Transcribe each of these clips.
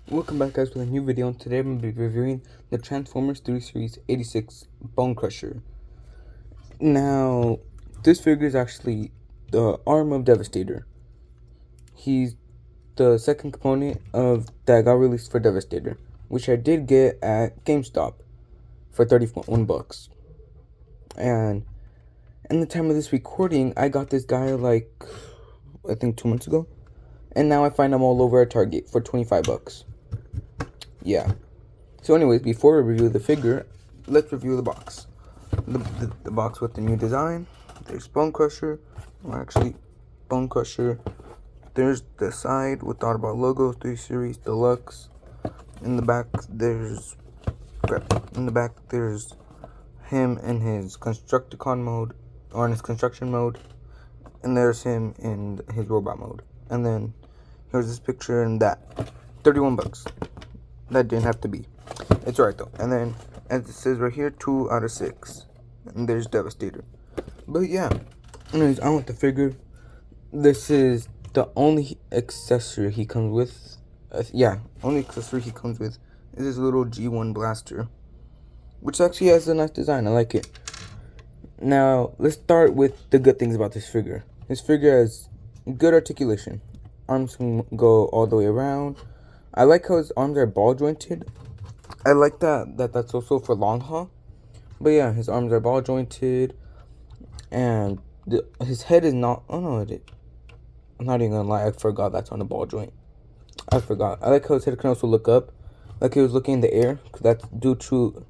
Welcome back, guys, with a new video. And today I'm going to be reviewing the Transformers 3 Series 86 BONECRUSHER. Now, this figure is actually the arm of Devastator. He's the second component of that got released for Devastator, which I did get at GameStop for $31. And in the time of this recording, I got this guy like I think 2 months ago, and now I find him all over at Target for $25. Yeah. So anyways, before we review the figure, let's review the box. The box with the new design. There's BONECRUSHER, or actually BONECRUSHER. There's the side with the Autobot logo, 3 Series Deluxe. In the back there's him in his Constructicon mode, or in his construction mode, and there's him in his robot mode. And then here's this picture and that. $31. That didn't have to be. It's alright though. And then, as it says right here, 2 out of 6. And there's Devastator. But yeah. Anyways, I want the figure. This is the only accessory he comes with. Only accessory he comes with is this little G1 blaster, which actually has a nice design. I like it. Now, let's start with the good things about this figure. This figure has good articulation. Arms can go all the way around. I like how his arms are ball jointed. I like that's also for long haul. But yeah, his arms are ball jointed, and his head is not. Oh no, I'm not even gonna lie. I forgot that's on a ball joint. I forgot. I like how his head can also look up, like he was looking in the air. Cause that's due to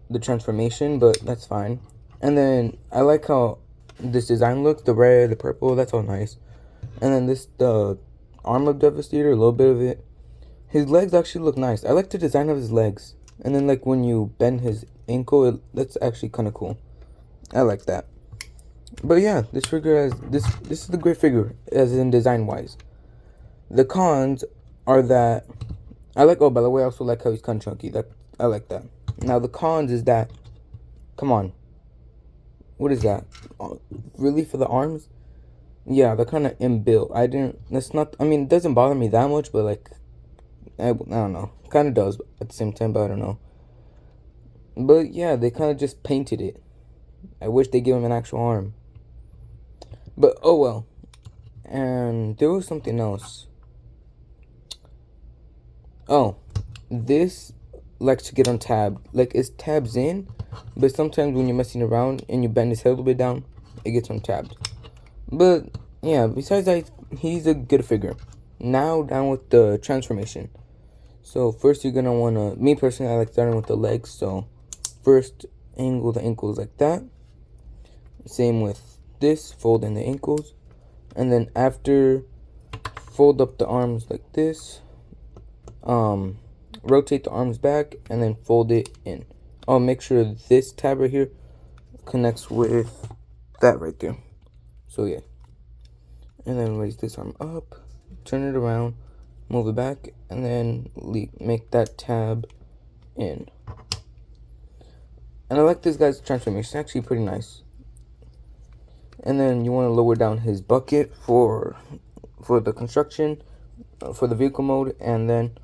the transformation, but that's fine. And then I like how this design looks. The red, the purple. That's all nice. And then the arm of Devastator, a little bit of it. His legs actually look nice. I like the design of his legs. And then like when you bend his ankle, that's actually kind of cool. I like that. But yeah, this figure has this is the great figure as in design wise. The cons are that I like, oh, by the way, I also like how he's kind of chunky. I like that. Now the cons is that, come on, what is that? Really, for the arms? Yeah, they're kind of inbuilt. I mean, it doesn't bother me that much, but like, I don't know. Kind of does at the same time, but I don't know. But yeah, they kind of just painted it. I wish they gave him an actual arm. But oh well. And there was something else. Oh, this likes to get untabbed. Like, it's tabs in, but sometimes when you're messing around and you bend his head a little bit down, it gets untabbed. But yeah, besides that, he's a good figure. Now down with the transformation. So first you're gonna wanna, me personally, I like starting with the legs. So first angle the ankles like that. Same with this, fold in the ankles. And then after, fold up the arms like this. Rotate the arms back and then fold it in. Oh, make sure this tab right here connects with that right there. So yeah. And then raise this arm up, turn it around, move it back, and then make that tab in. And I like this guy's transformation. It's actually pretty nice. And then you want to lower down his bucket for the construction, for the vehicle mode, and then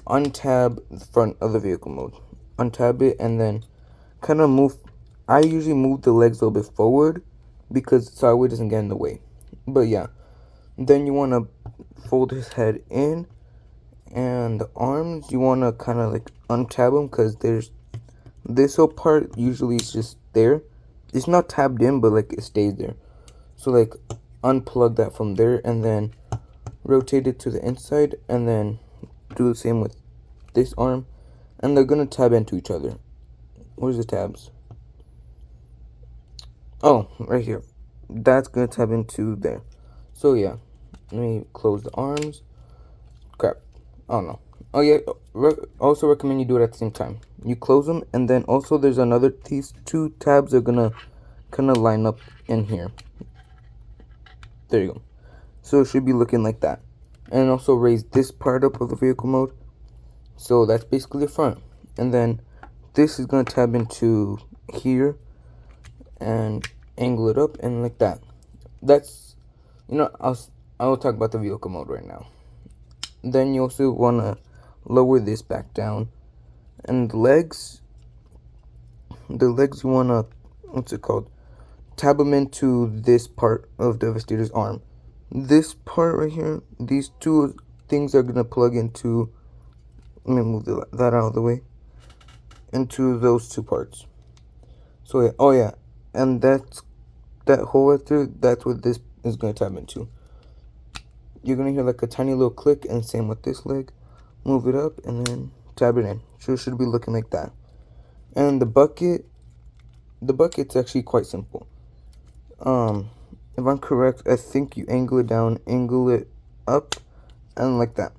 untab the front of the vehicle mode. Untab it and then kind of move. I usually move the legs a little bit forward because so it doesn't get in the way. But yeah. Then you want to fold his head in, and the arms, you want to kind of like untab them because there's this whole part usually is just there. It's not tabbed in, but like it stays there. So like unplug that from there and then rotate it to the inside and then do the same with this arm. And they're going to tab into each other. Where's the tabs? Oh, right here. That's going to tab into there. So yeah, let me close the arms. Crap. Oh no. Oh yeah, also recommend you do it at the same time. You close them, and then also there's these 2 tabs are gonna kind of line up in here. There you go. So it should be looking like that. And also raise this part up of the vehicle mode. So that's basically the front. And then this is gonna tab into here and angle it up and like that. That's, I will talk about the vehicle mode right now. Then you also want to lower this back down. And the legs you wanna, what's it called? Tab them into this part of Devastator's arm. This part right here, these two things are gonna plug into, let me move that out of the way, into those two parts. So yeah, oh yeah, and that hole right there, that's what this is gonna tab into. You're gonna hear like a tiny little click, and same with this leg. Move it up and then tab it in. So it should be looking like that. And the bucket's actually quite simple. If I'm correct, I think you angle it down, angle it up, and like that.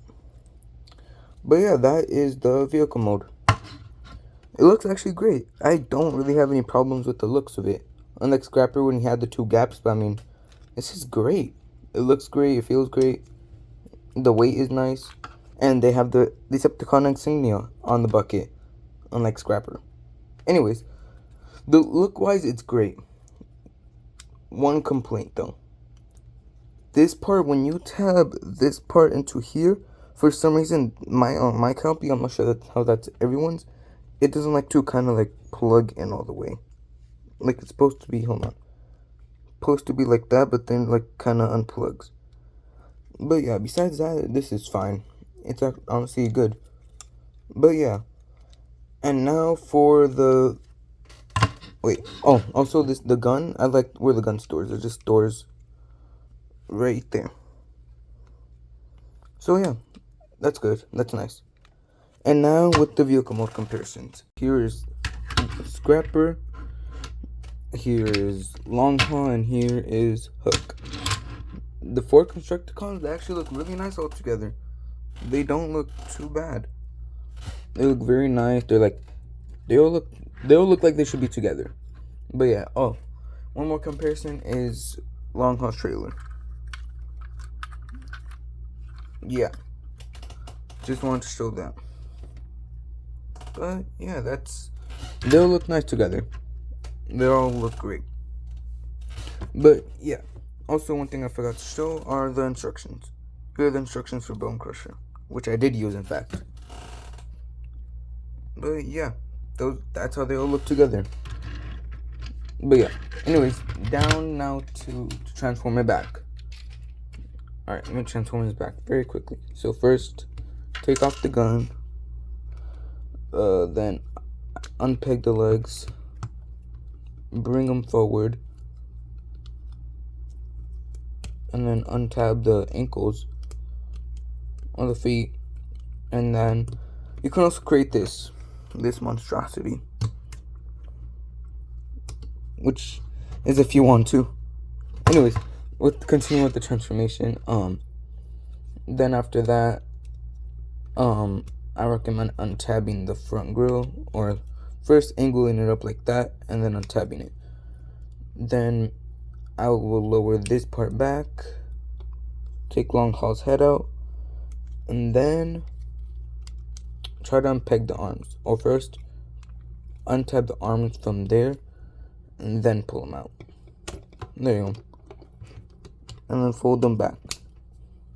But yeah, that is the vehicle mode. It looks actually great. I don't really have any problems with the looks of it. Unlike Scrapper when he had the two gaps, but I mean, this is great. It looks great, it feels great. The weight is nice. And they have the Decepticon insignia on the bucket, unlike Scrapper. Anyways, the look-wise, it's great. One complaint though. This part, when you tab this part into here, for some reason, my copy, I'm not sure how that's everyone's, it doesn't like to kind of like plug in all the way. Like it's supposed to be, hold on. Supposed to be like that, but then like kind of unplugs. But yeah, besides that, this is fine. It's honestly good. But yeah. And now for the, wait, oh, also the gun, I like where the gun stores. It just stores right there. So yeah, that's good. That's nice. And now with the vehicle mode comparisons. Here is Scrapper, here is Long Haul, and here is Hook. The four Constructicons, they actually look really nice all together. They don't look too bad. They look very nice. They're like, they all look like they should be together. But yeah, oh, one more comparison is Long Haul's trailer. Yeah, just wanted to show that. But yeah, they all look nice together. They all look great. But yeah, also one thing I forgot to show are the instructions. Here are the instructions for BONECRUSHER, which I did use in fact. But yeah, that's how they all look together. But yeah, anyways, down now to transform it back. Alright, let me transform this back very quickly. So first, take off the gun. Then unpeg the legs. Bring them forward. And then untab the ankles on the feet. And then you can also create this monstrosity, which is if you want to. Anyways, continue with the transformation. Then after that, I recommend untabbing the front grille, or first angling it up like that, and then untabbing it. Then I will lower this part back, take Long Haul's head out, and then try to unpeg the arms. Or first, untab the arms from there, and then pull them out. There you go. And then fold them back.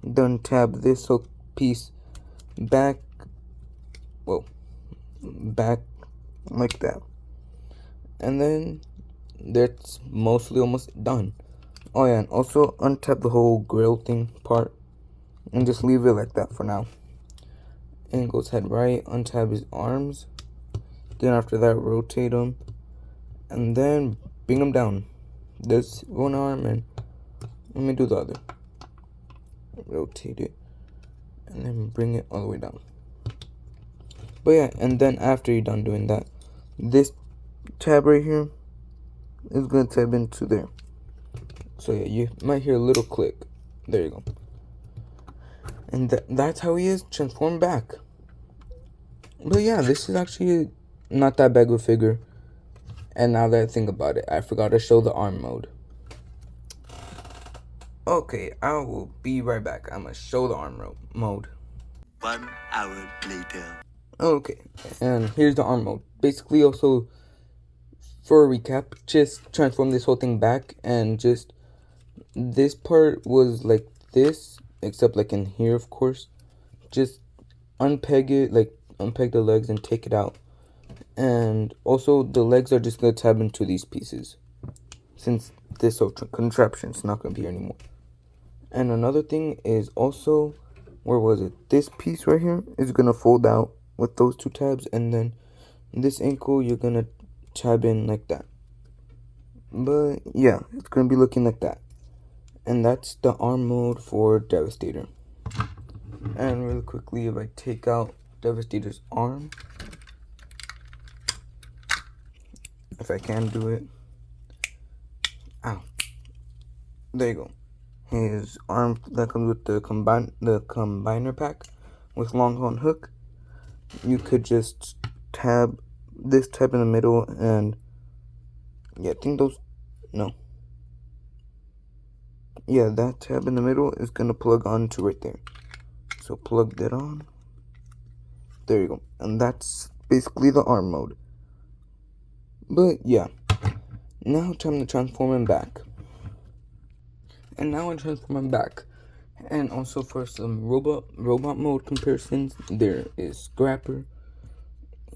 Then tab this hook piece back, back like that. And then that's mostly almost done. Oh yeah, and also untab the whole grill thing part and just leave it like that for now. Angle's head right, untab his arms. Then after that, rotate them and then bring them down. This one arm, and let me do the other. Rotate it and then bring it all the way down. But yeah, and then after you're done doing that, this tab right here is going to tab into there. So yeah, you might hear a little click. There you go. And that's how he is transformed back. But yeah, this is actually not that bad of a figure. And now that I think about it, I forgot to show the arm mode. Okay, I will be right back. I'm going to show the arm mode. 1 hour later. Okay, and here's the arm mode. Basically, also, for a recap, just transform this whole thing back, and just, this part was like this, except like in here, of course. Just unpeg it, like unpeg the legs and take it out. And also the legs are just gonna tab into these pieces, since this whole contraption is not gonna be here anymore. And another thing is also, where was it? This piece right here is gonna fold out with those two tabs, and then this ankle you're gonna tab in like that. But yeah, it's gonna be looking like that. And that's the arm mode for Devastator. And really quickly, if I take out Devastator's arm, if I can do it, ow, there you go. His arm that comes with the combiner pack with long and hook. You could just tab this tab in the middle, and yeah, I think those, no, yeah, that tab in the middle is gonna plug on to right there. So plug that on. There you go. And that's basically the arm mode. But yeah, now time to transform him back. And now I transform him back. And also for some robot mode comparisons, there is Scrapper,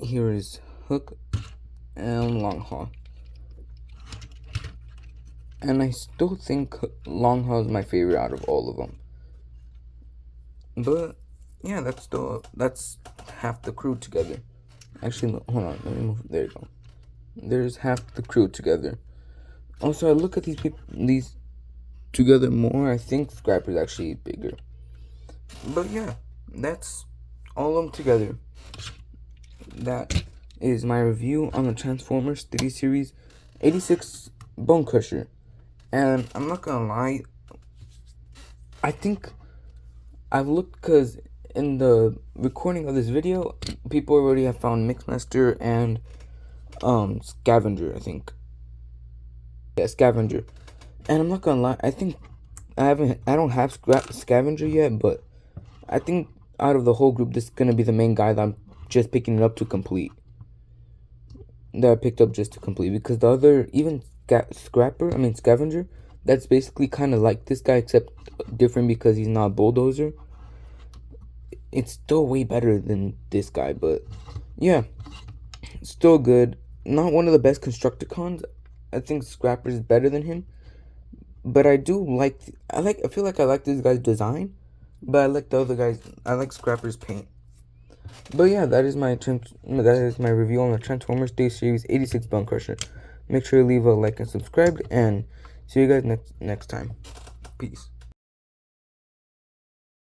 here is Hook, and Long Haul. And I still think Long Haul is my favorite out of all of them. But yeah, that's half the crew together. Actually, no, hold on, let me move. There you go. There's half the crew together. Also, I look at these together more. I think Scrapper's actually bigger. But yeah, that's all of them together. That is my review on the Transformers 3 Series 86 BONECRUSHER. And I'm not gonna lie, I think I've looked, because in the recording of this video, people already have found Mixmaster and Scavenger, I think. Yeah, Scavenger. And I'm not gonna lie, I think I don't have Scavenger yet, but I think out of the whole group, this is gonna be the main guy that I'm just picking it up to complete. That I picked up just to complete, because the other, even Scavenger, that's basically kind of like this guy, except different because he's not a bulldozer. It's still way better than this guy, but yeah, still good. Not one of the best Constructicons. I think Scrapper is better than him, but I do like. I feel like I like this guy's design, but I like the other guys. I like Scrapper's paint. But yeah, that is my review on the Transformers Day Series 86 BONECRUSHER. Make sure to leave a like and subscribe, and see you guys next time. Peace.